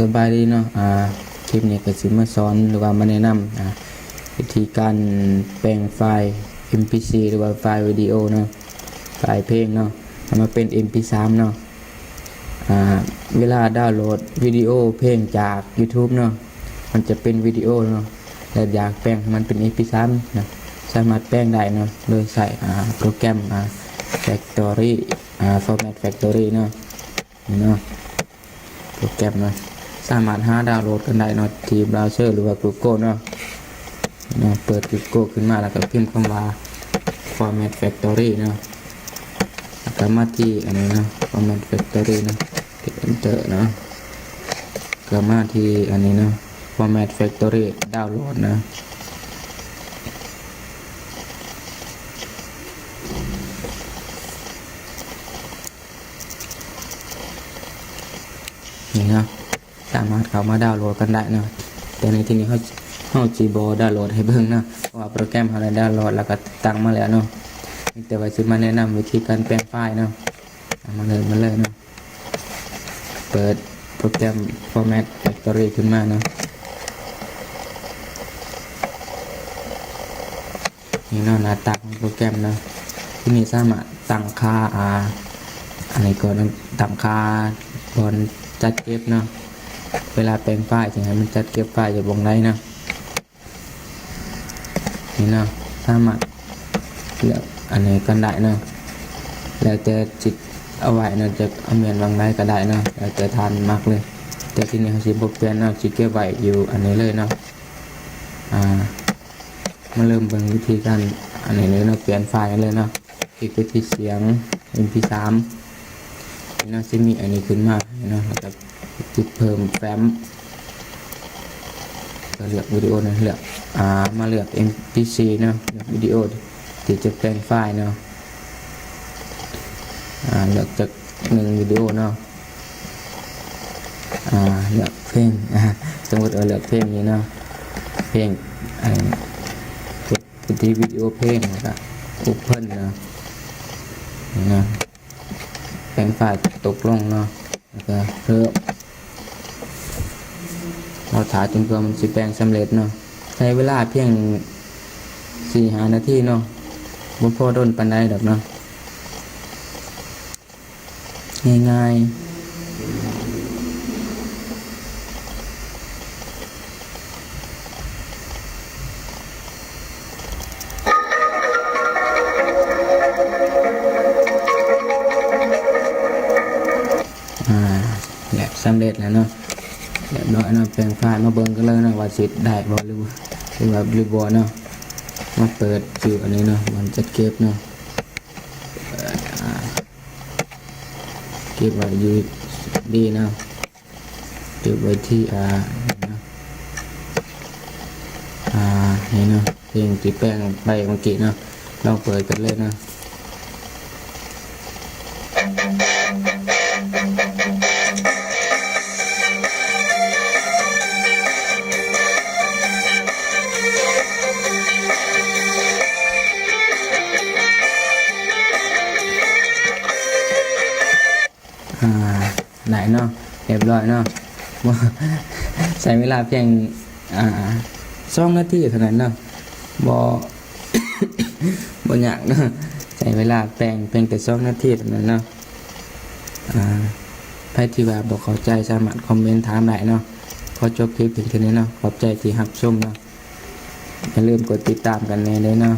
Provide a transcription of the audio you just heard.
สบายดีเนาะคลิปนี้ก็สิมาสอนหรือว่ามาแนะนำวิธีการแปลงไฟล์ MP4 หรือว่าไฟล์วิดีโอเนาะไฟล์เพลงเนาะทำมาเป็น MP3 เนาะเวลาดาวน์โหลดวิดีโอเพลงจาก YouTube เนาะมันจะเป็นวิดีโอเนาะแต่อยากแปลงให้มันเป็น MP3 นะสามารถแปลงได้เนาะโดยใส่โปรแกรมFactory Format Factory เนาะนี่เนาะโปรแกรมเนาะสามารถหาดาวน์โหลดกันได้เนาะที่เบราว์เซอร์หรือว่า Google เนาะเปิด Google ขึ้นมาแล้วก็พิมพ์คำว่า Format Factory เนาะแล้วก็มาที่อันนี้เนาะ Format Factory เนาะกด Enter เนาะก็มาที่อันนี้เนาะ Format Factory ดาวน์โหลดนะนี่เนาะสามารถเข้ามาดาวน์โหลดกันได้เนาะแต่ในที่นี้เขาจีโบดาวน์โหลดให้เบิ่งเนาะเพราะว่าโปรแกรมเขาได้ดาวน์โหลดแล้วก็ตั้งมาแล้วเนาะแต่ว่าสิมาแนะนำวิธีการแปลงไฟล์เนาะมาเลยเนาะเปิดโปรแกรม Format Factory ขึ้นมาเนาะนี่เนาะหน้าตาของโปรแกรมเนาะที่นี่สามารถตั้งค่าอันนี้ก่อนตั้งค่าก่อนจัดเก็บเนาะเวลาแปลงไฟล์จะให้มันจัดเก็บไฟล์อยู่วงไหนเนาะนี่เนาะสามารถเลือกอันนี้กันได้เนาะแล้วแต่จิตเอาไว้เนาะจะเอาเมียนวางไหนก็ได้เนาะแล้วแต่ทานมากเลยแต่ที่นี่เขาสิบ่เปลี่ยนเนาะจิเก็บไว้อยู่อันนี้เลยเนาะมาเริ่มเบิ่งวิธีการอันนี้เลยเนาะเปลี่ยนไฟล์กันเลยเนาะคลิกไปที่เสียง MP3 นี่เนาะจะมีอันนี้ขึ้นมาเนาะแล้วก็ติดเพิ่มแฟ้มก็เลือกวิดีโอนะเลือกมาเลือก MP4 เนาะเลือกวิดีโอที่จะแปลงไฟล์เนาะเลือกจาก1วิดีโอเนาะเลือกเพลงสมมติเลือกเพลงนี้เนาะเพลงอะไรกดที่วิดีโอเพลงนะครับ Open เนาะนี่เนาะแปลงไฟล์ตกลงเนาะแล้วก็เพิ่มเราถ่ายจนกว่ามันสิแปลงสำเร็จเนาะใช้เวลาเพียง 4-5 นาทีเนาะบ่พอดนปานใดดอกเนาะง่ายแบบสำเร็จแล้วเนาะเรียบร้อยเนาะแปลงไฟล์มาเบิ่งกันเลยเนาะว่าสิได้บ่หรือว่าบ่เนาะมาเปิดชื่ออันนี้เนาะมันจะเก็บเนาะเก็บไว้อยู่ดีเนาะเก็บไว้ที่นี่เนาะเพลงที่แปลงไปเมื่อกี้เนาะลองเปิดกันเลยเนาะได้เนาะเรียบร้อยเนาะใช้เวลาเพียง2 นาทีเท่านั้นเนาะบ่ยากเนาะใช้เวลาแปลงแต่2 นาทีเท่านั้นเนาะใครที่ว่าบ่เข้าใจสามารถคอมเมนต์ถามได้เนาะขอจบคลิปเพียงเท่านี้เนาะขอบใจที่รับชมเนาะอย่าลืมกดติดตามกันแน่เลยเนาะ